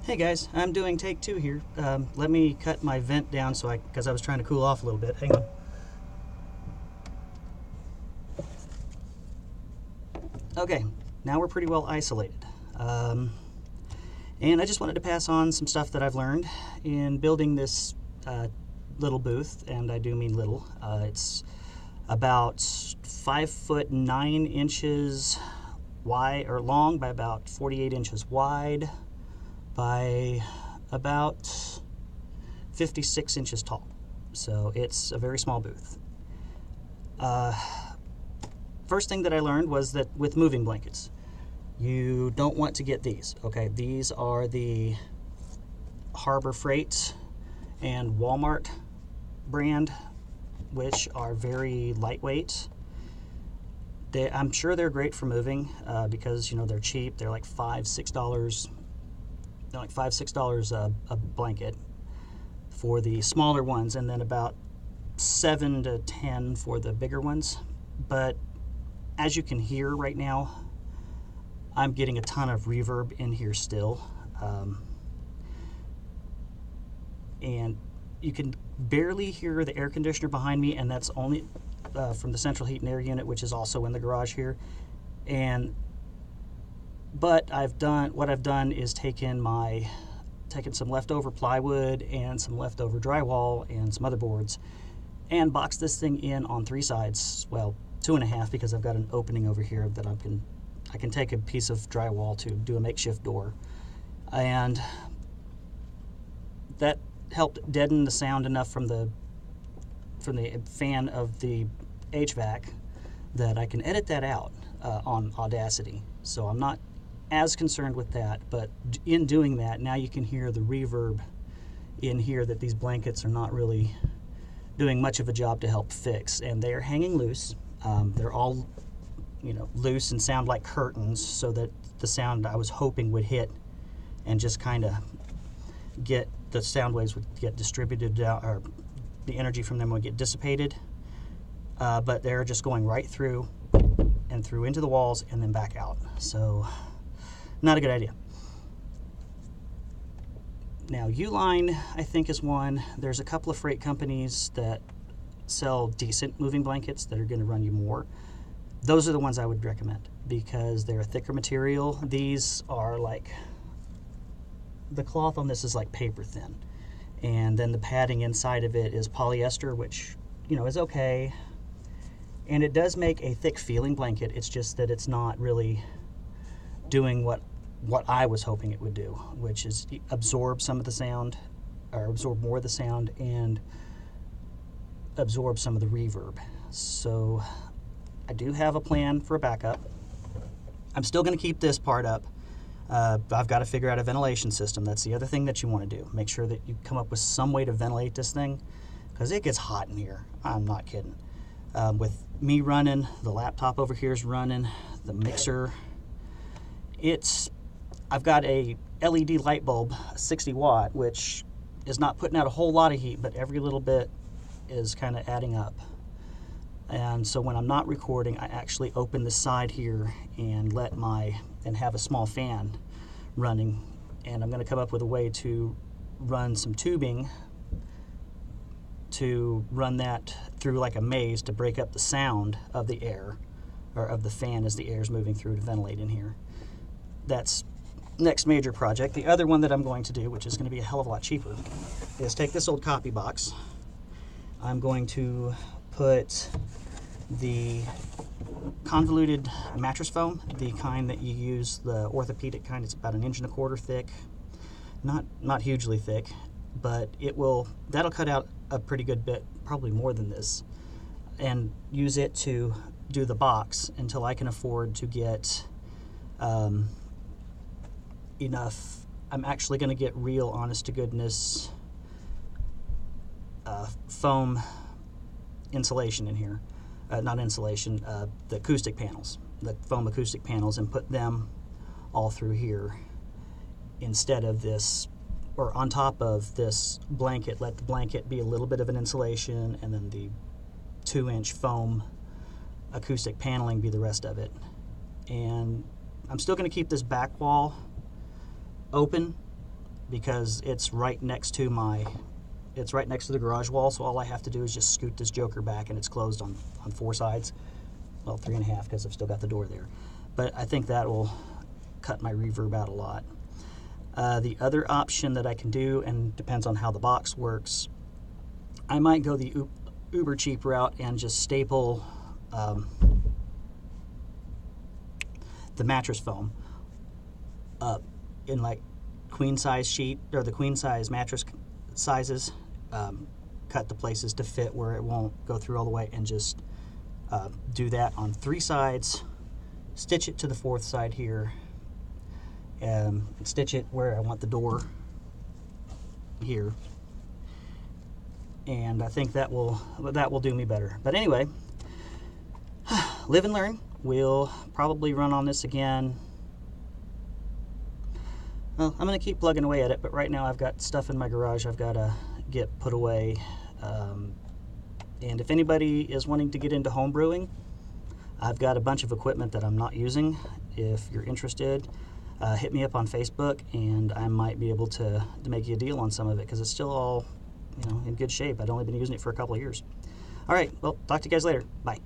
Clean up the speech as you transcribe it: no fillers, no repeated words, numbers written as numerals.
Hey guys, I'm doing take two here. Let me cut my vent down because I was trying to cool off a little bit. Hang on. Okay, now we're pretty well isolated. And I just wanted to pass on some stuff that I've learned in building this little booth, and I do mean little. It's about 5 foot 9 inches wide or long by about 48 inches wide by about 56 inches tall. So it's a very small booth. First thing that I learned was that with moving blankets, you don't want to get these. Okay, these are the Harbor Freight and Walmart brand, which are very lightweight. I'm sure they're great for moving because they're cheap. They're like $5-6. They're like $5-6 a blanket for the smaller ones, and then about 7 to 10 for the bigger ones. But as you can hear right now, I'm getting a ton of reverb in here still. And you can barely hear the air conditioner behind me, and that's only from the central heat and air unit, which is also in the garage here. But what I've done is taken some leftover plywood and some leftover drywall and some other boards and boxed this thing in on 3 sides. Well, 2.5, because I've got an opening over here that I can take a piece of drywall to do a makeshift door. And that helped deaden the sound enough from the fan of the HVAC that I can edit that out on Audacity. So I'm not as concerned with that, but in doing that, now you can hear the reverb in here that these blankets are not really doing much of a job to help fix. And they are hanging loose. They're all loose and sound like curtains, so that the sound I was hoping would hit and just kind of get the sound waves would get distributed out, or the energy from them would get dissipated. But they're just going right through and through into the walls and then back out. So not a good idea. Now, Uline, I think, is one. There's a couple of freight companies that sell decent moving blankets that are going to run you more. Those are the ones I would recommend because they're a thicker material. These are the cloth on this is like paper thin. And then the padding inside of it is polyester, which, is okay. And it does make a thick feeling blanket. It's just that it's not really doing what I was hoping it would do, which is absorb some of the sound, or absorb more of the sound, and absorb some of the reverb. So I do have a plan for a backup. I'm still going to keep this part up. I've got to figure out a ventilation system. That's the other thing that you want to do. Make sure that you come up with some way to ventilate this thing, because it gets hot in here. I'm not kidding. With me running, the laptop over here is running, the mixer. I've got a LED light bulb, 60 watt, which is not putting out a whole lot of heat, but every little bit is kind of adding up. And so when I'm not recording, I actually open the side here and have a small fan running. And I'm going to come up with a way to run some tubing to run that through like a maze to break up the sound of the air, or of the fan as the air is moving through to ventilate in here. That's next major project. The other one that I'm going to do, which is going to be a hell of a lot cheaper, is take this old copy box. I'm going to put the convoluted mattress foam, the kind that you use, the orthopedic kind. It's about 1.25 inches thick, not hugely thick, but that'll cut out a pretty good bit, probably more than this, and use it to do the box until I can afford to get enough. I'm actually going to get real honest to goodness foam insulation in here. Not insulation, the acoustic panels, the foam acoustic panels, and put them all through here instead of this, or on top of this blanket. Let the blanket be a little bit of an insulation, and then the 2-inch foam acoustic paneling be the rest of it. And I'm still going to keep this back wall open because it's right next to the garage wall, so all I have to do is just scoot this joker back, and it's closed on 4 sides. Well, 3.5 because I've still got the door there. But I think that will cut my reverb out a lot. The other option that I can do, and depends on how the box works, I might go the uber cheap route and just staple the mattress foam up in like queen size sheet, or the queen size mattress sizes, cut the places to fit where it won't go through all the way, and just do that on 3 sides, stitch it to the 4th side here, and stitch it where I want the door here, and I think that will do me better. But anyway, live and learn. We'll probably run on this again. Well, I'm going to keep plugging away at it, but right now I've got stuff in my garage I've got to get put away. And if anybody is wanting to get into home brewing, I've got a bunch of equipment that I'm not using. If you're interested, hit me up on Facebook, and I might be able to make you a deal on some of it, because it's still all, in good shape. I've only been using it for a couple of years. All right, well, talk to you guys later. Bye.